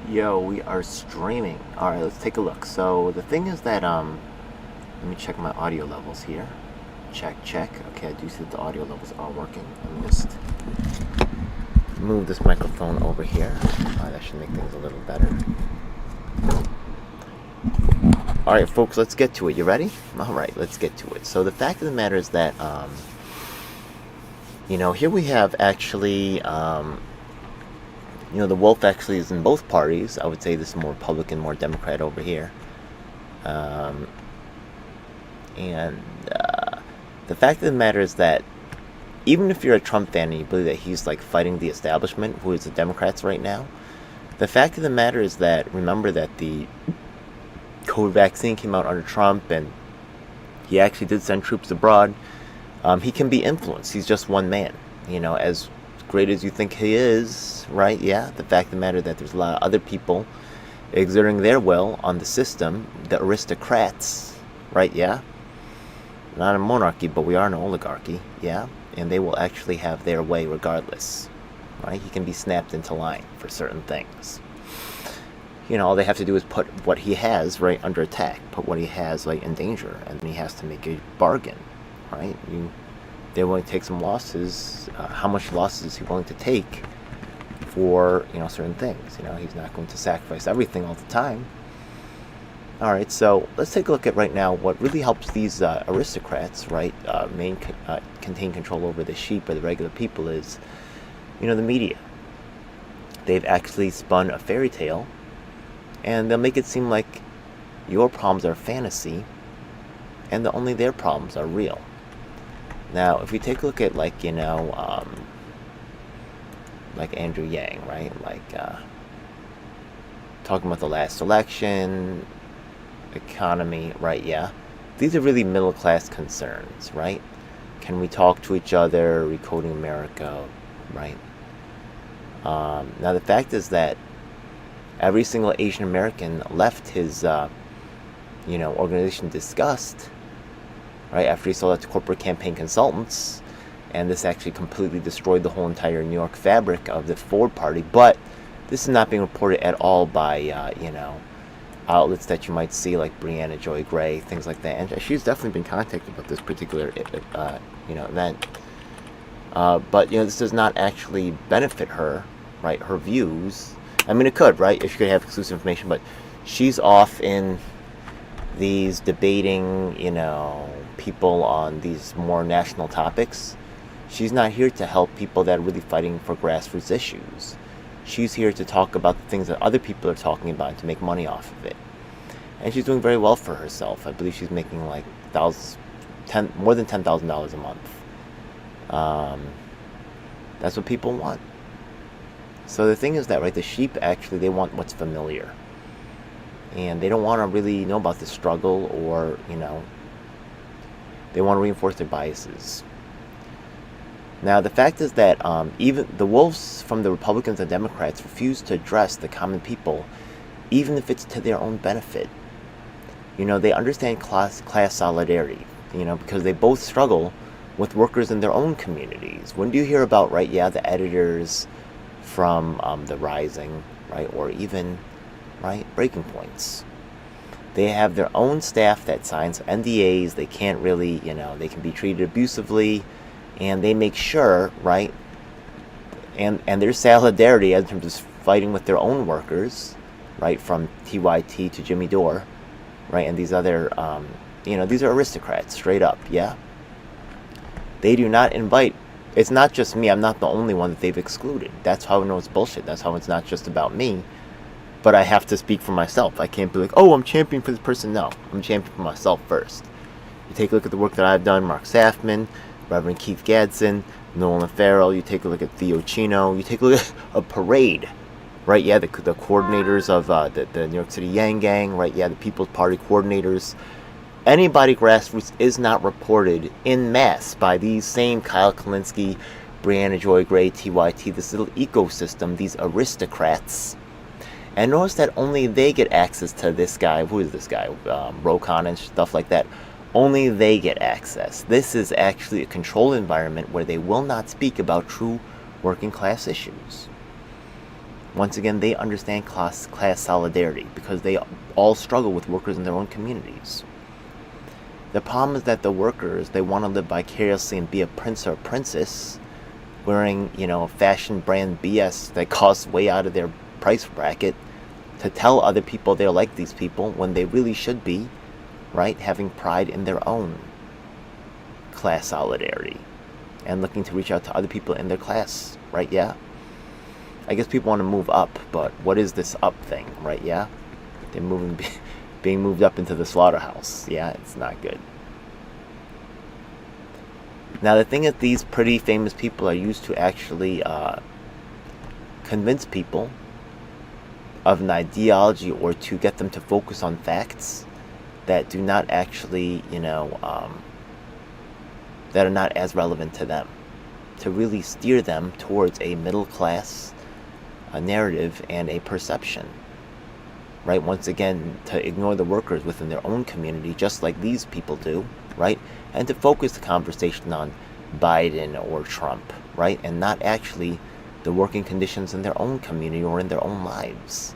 Yo, we are streaming. All right, let's take a look. So the thing is that let me check my audio levels here. Check. Okay, I do see that the audio levels are working. Let me just move this microphone over here. That should make things a little better. All right, folks, let's get to it. You ready? All right, let's get to it. So the fact of the matter is that here we have actually the wolf actually is in both parties. I would say this is more Republican, more Democrat over here. And the fact of the matter is that even if you're a Trump fan and you believe that he's like fighting the establishment, who is the Democrats right now, the fact of the matter is that remember that the COVID vaccine came out under Trump and he actually did send troops abroad. He can be influenced. He's just one man. As great as you think he is, right? Yeah, the fact of the matter that there's a lot of other people exerting their will on the system, the aristocrats, right? Yeah, not a monarchy, but we are an oligarchy, yeah, and they will actually have their way regardless, right? He can be snapped into line for certain things. All they have to do is put what he has right under attack, put what he has like in danger, and he has to make a bargain, right? They're willing to take some losses. How much losses is he willing to take for certain things? He's not going to sacrifice everything all the time. All right, so let's take a look at right now what really helps these aristocrats, right, contain control over the sheep or the regular people is, the media. They've actually spun a fairy tale, and they'll make it seem like your problems are fantasy, and that only their problems are real. Now, if we take a look at like Andrew Yang, right? Talking about the last election, economy, right? Yeah. These are really middle class concerns, right? Can we talk to each other? Recoding America, right? Now, the fact is that every single Asian American left his, organization disgust, right, after he sold out to corporate campaign consultants, and this actually completely destroyed the whole entire New York fabric of the Ford Party. But this is not being reported at all by, outlets that you might see, like Brianna Joy Gray, things like that. And she's definitely been contacted about this particular, event. But, this does not actually benefit her, right, her views. I mean, it could, right, if she could have exclusive information, but she's off in these debating, people on these more national topics. She's not here to help people that are really fighting for grassroots issues. She's here to talk about the things that other people are talking about to make money off of it. And she's doing very well for herself. I believe she's making like more than $10,000 a month. That's what people want. So the thing is that, right, the sheep actually, they want what's familiar. And they don't want to really know about the struggle or, they want to reinforce their biases. Now, the fact is that even the wolves from the Republicans and Democrats refuse to address the common people, even if it's to their own benefit. They understand class solidarity, because they both struggle with workers in their own communities. When do you hear about, right, yeah, the editors from The Rising, right, or even, right, Breaking Points? They have their own staff that signs NDAs. They can't really, they can be treated abusively, and they make sure, right, and their solidarity in terms of fighting with their own workers, right, from TYT to Jimmy Dore, right, and these other, these are aristocrats, straight up, yeah? They do not invite, it's not just me, I'm not the only one that they've excluded. That's how I know it's bullshit. That's how it's not just about me. But I have to speak for myself. I can't be like, oh, I'm champion for this person. No, I'm champion for myself first. You take a look at the work that I've done, Mark Safman, Reverend Keith Gadsden, Nolan Farrell. You take a look at Theo Chino. You take a look at a parade, right? Yeah, the coordinators of the New York City Yang Gang, right? Yeah, the People's Party coordinators. Anybody grassroots is not reported in mass by these same Kyle Kulinski, Brianna Joy Gray, TYT, this little ecosystem, these aristocrats. And notice that only they get access to this guy. Who is this guy? Rokon and stuff like that. Only they get access. This is actually a controlled environment where they will not speak about true working class issues. Once again, they understand class solidarity because they all struggle with workers in their own communities. The problem is that the workers, they want to live vicariously and be a prince or a princess wearing, fashion brand BS that costs way out of their price bracket to tell other people they're like these people when they really should be, right, having pride in their own class solidarity and looking to reach out to other people in their class, right? Yeah. I guess people want to move up, but what is this up thing, right? Yeah. They're being moved up into the slaughterhouse. Yeah, it's not good. Now the thing is, these pretty famous people are used to actually convince people of an ideology or to get them to focus on facts that do not actually, that are not as relevant to them, to really steer them towards a middle class narrative and a perception, right? Once again, to ignore the workers within their own community, just like these people do, right? And to focus the conversation on Biden or Trump, right? And not actually the working conditions in their own community or in their own lives.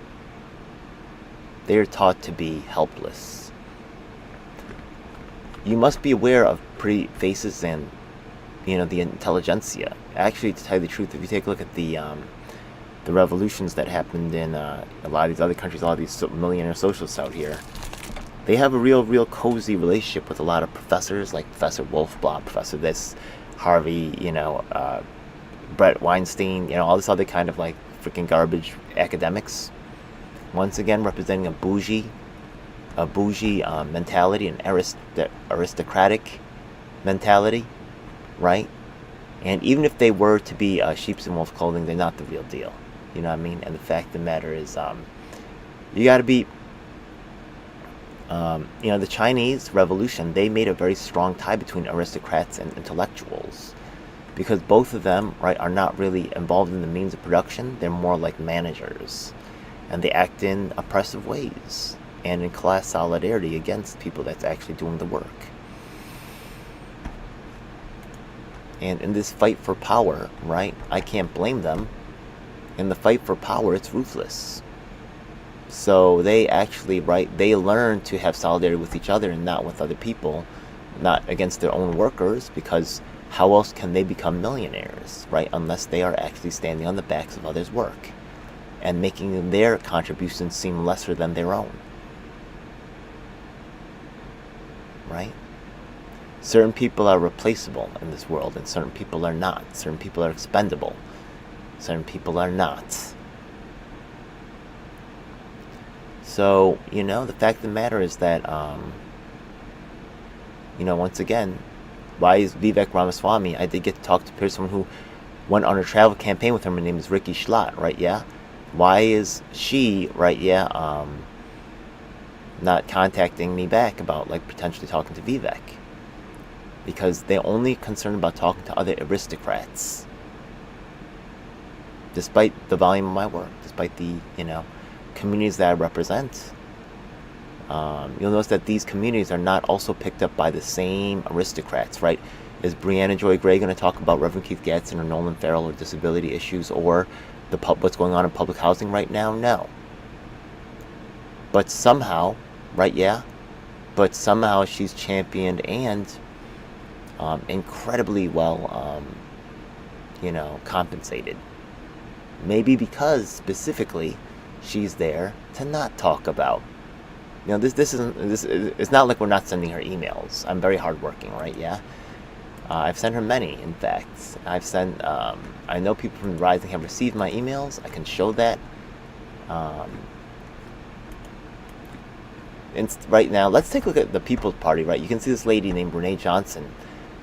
They are taught to be helpless. You must be aware of pretty faces and, the intelligentsia. Actually, to tell you the truth, if you take a look at the revolutions that happened in a lot of these other countries, a lot of these millionaire socialists out here, they have a real cozy relationship with a lot of professors, like Professor Wolfblatt, Professor this, Harvey, Brett Weinstein, all this other kind of like freaking garbage academics. Once again, representing a bougie mentality, an aristocratic mentality, right? And even if they were to be sheep's in wolf's clothing, they're not the real deal. You know what I mean? And the fact of the matter is, you got to be, the Chinese Revolution, they made a very strong tie between aristocrats and intellectuals, because both of them, right, are not really involved in the means of production. They're more like managers, and they act in oppressive ways and in class solidarity against people that's actually doing the work. And in this fight for power, right, I can't blame them. In the fight for power, it's ruthless. So they actually, right, they learn to have solidarity with each other and not with other people, not against their own workers, because how else can they become millionaires, right, unless they are actually standing on the backs of others' work and making their contributions seem lesser than their own, right? Certain people are replaceable in this world, and certain people are not. Certain people are expendable. Certain people are not. So, the fact of the matter is that, once again, why is Vivek Ramaswamy, I did get to talk to someone who went on a travel campaign with him. Her name is Ricky Schlott, right, yeah? Why is she, right, yeah, not contacting me back about, like, potentially talking to Vivek? Because they're only concerned about talking to other aristocrats. Despite the volume of my work, despite the, communities that I represent, you'll notice that these communities are not also picked up by the same aristocrats, right? Is Brianna Joy Gray going to talk about Reverend Keith Gadsden or Nolan Farrell or disability issues or what's going on in public housing right now? No. But somehow, right, yeah? But somehow she's championed and incredibly well, compensated. Maybe because specifically she's there to not talk about. It's not like we're not sending her emails. I'm very hardworking, right? Yeah. I've sent her many, in fact. I've sent. I know people from Rising have received my emails. I can show that. Right now, let's take a look at the People's Party. Right, you can see this lady named Renee Johnson.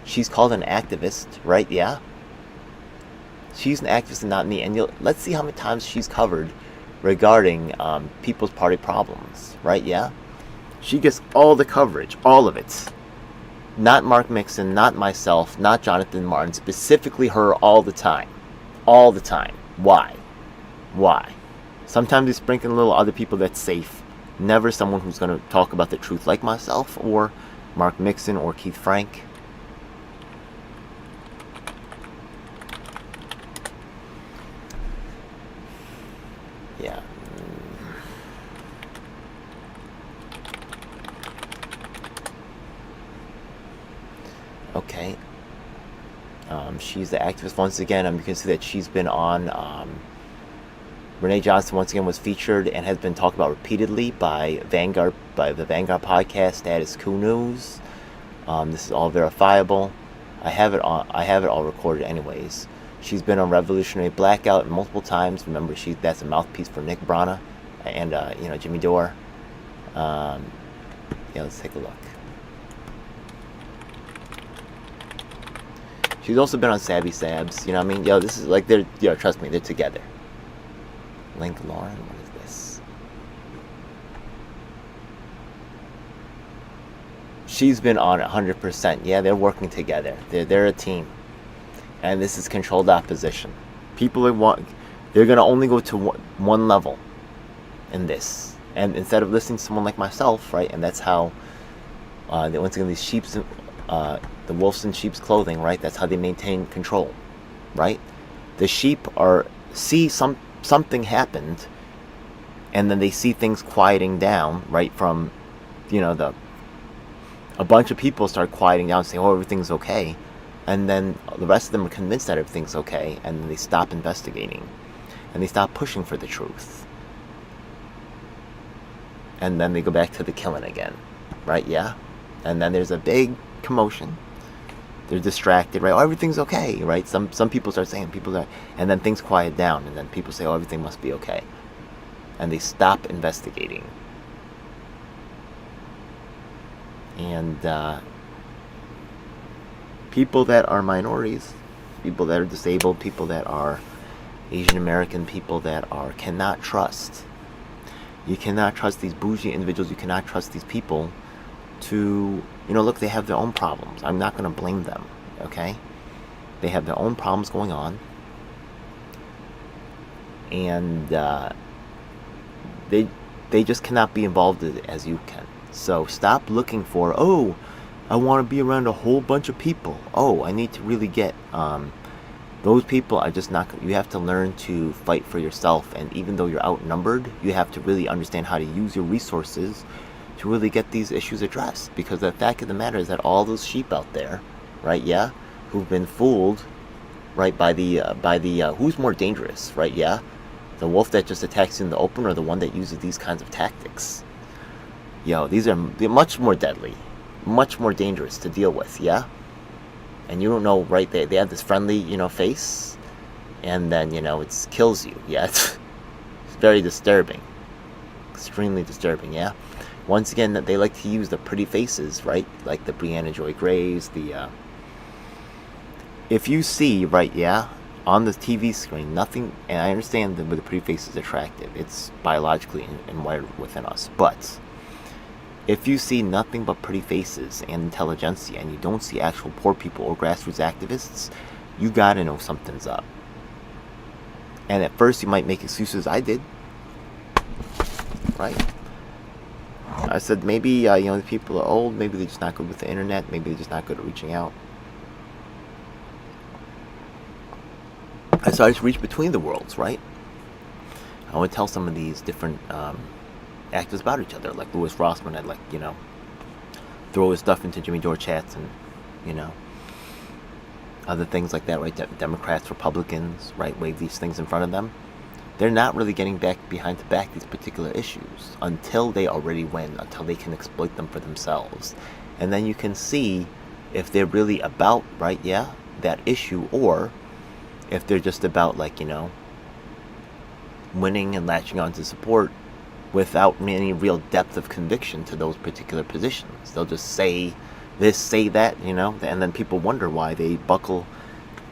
She's called an activist, right? Yeah. She's an activist and not me. And let's see how many times she's covered regarding People's Party problems, right? Yeah. She gets all the coverage, all of it. Not Mark Mixon, not myself, not Jonathan Martin, specifically her all the time. All the time. Why? Why? Sometimes they sprinkle a little other people that's safe. Never someone who's going to talk about the truth like myself or Mark Mixon or Keith Frank. Yeah. Okay. She's the activist once again. You can see that she's been on. Renee Johnson once again was featured and has been talked about repeatedly by the Vanguard podcast, Status Quo News. This is all verifiable. I have it all recorded, anyways. She's been on Revolutionary Blackout multiple times. Remember, that's a mouthpiece for Nick Brana and Jimmy Dore. Let's take a look. She's also been on Savvy Sabs. You know what I mean? This is like trust me, they're together. Link Lauren, what is this? She's been on 100%. Yeah, they're working together. They're a team, and this is controlled opposition. They're gonna only go to one level in this, and instead of listening to someone like myself, right? And that's how once again these the wolves in sheep's clothing, right? That's how they maintain control, right? The sheep see something happened, and then they see things quieting down, right? From, a bunch of people start quieting down, saying, "Oh, everything's okay," and then the rest of them are convinced that everything's okay, and then they stop investigating, and they stop pushing for the truth, and then they go back to the killing again, right? Yeah, and then there's a big commotion. They're distracted, right? Oh, everything's okay, right? Some people start saying, and then things quiet down, and then people say, "Oh, everything must be okay," and they stop investigating. And people that are minorities, people that are disabled, people that are Asian American, people that cannot trust. You cannot trust these bougie individuals. You cannot trust these people to, look, they have their own problems. I'm not going to blame them, okay? They have their own problems going on. And they just cannot be involved as you can. So stop looking for, oh, I want to be around a whole bunch of people. Oh, I need to really get, those people are just not, you have to learn to fight for yourself. And even though you're outnumbered, you have to really understand how to use your resources to really get these issues addressed. Because the fact of the matter is that all those sheep out there, right, yeah, who've been fooled, right, by the who's more dangerous, right, yeah, the wolf that just attacks you in the open, or the one that uses these kinds of tactics? They're much more deadly, much more dangerous to deal with, yeah? And you don't know, right, they have this friendly, face, and then, it kills you, yeah? It's very disturbing, extremely disturbing, yeah? Once again, they like to use the pretty faces, right? Like the Brianna Joy Grays, if you see, right, yeah, on the TV screen, nothing, and I understand that the pretty face is attractive. It's biologically wired within us. But if you see nothing but pretty faces and intelligentsia, and you don't see actual poor people or grassroots activists, you gotta know something's up. And at first you might make excuses. I did, right? I said, maybe, the people are old, maybe they're just not good with the internet, maybe they're just not good at reaching out. I started to reach between the worlds, right? I would tell some of these different actors about each other, like Louis Rossman. I'd throw his stuff into Jimmy Dore chats and, other things like that, right? Democrats, Republicans, right? Wave these things in front of them. They're not really getting behind these particular issues until they already win, until they can exploit them for themselves. And then you can see if they're really about, right, yeah, that issue, or if they're just about, winning and latching on to support without any real depth of conviction to those particular positions. They'll just say this, say that, and then people wonder why they buckle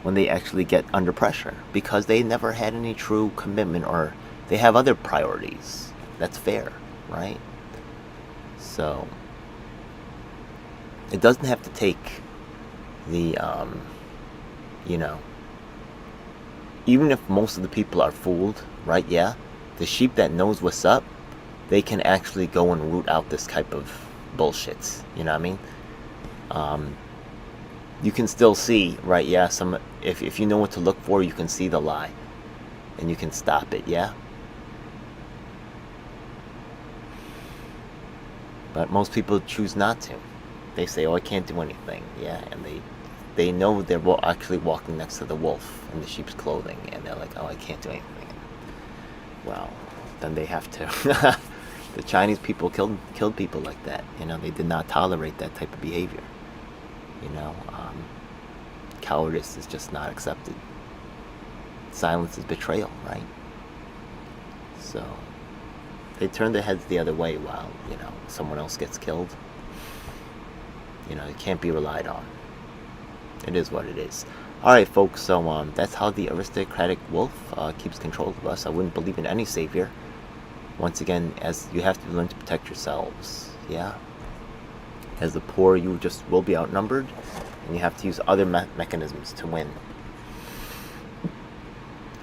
when they actually get under pressure, because they never had any true commitment, or they have other priorities. That's fair, right? So it doesn't have to take the even if most of the people are fooled, right, yeah, the sheep that knows what's up, they can actually go and root out this type of bullshit. You know what I mean? You can still see, right, yeah, if you know what to look for, you can see the lie, and you can stop it, yeah? But most people choose not to. They say, "Oh, I can't do anything." Yeah, and they know they're actually walking next to the wolf in the sheep's clothing, and they're like, "Oh, I can't do anything." Well, then they have to. The Chinese people killed people like that. They did not tolerate that type of behavior. Cowardice is just not accepted. Silence is betrayal, right? So they turn their heads the other way while someone else gets killed. It can't be relied on. It is what it is. All right, folks. So that's how the aristocratic wolf keeps control of us. I wouldn't believe in any savior. Once again, as you have to learn to protect yourselves. Yeah. As the poor, you just will be outnumbered, and you have to use other mechanisms to win.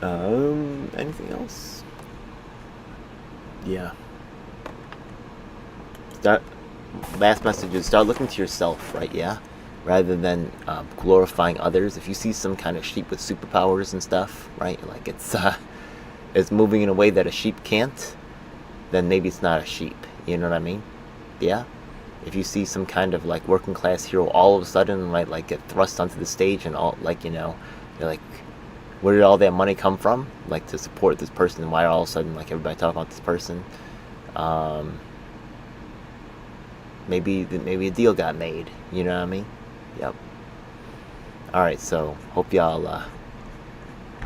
Anything else? Yeah. Last message is start looking to yourself, right? Yeah. Rather than glorifying others. If you see some kind of sheep with superpowers and stuff, right? Like it's moving in a way that a sheep can't, then maybe it's not a sheep. You know what I mean? Yeah. If you see some kind of like working class hero all of a sudden like get thrust onto the stage and all you're like, where did all that money come from? Like to support this person, why all of a sudden like everybody talking about this person? Maybe a deal got made. You know what I mean? Yep. All right. So hope y'all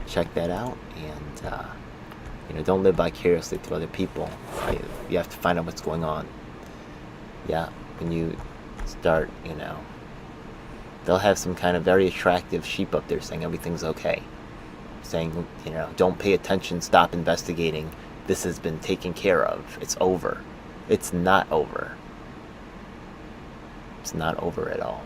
check that out, and don't live vicariously through other people. Right? You have to find out what's going on. Yeah. When you start, they'll have some kind of very attractive sheep up there saying everything's okay. Saying, don't pay attention, stop investigating. This has been taken care of. It's over. It's not over. It's not over at all.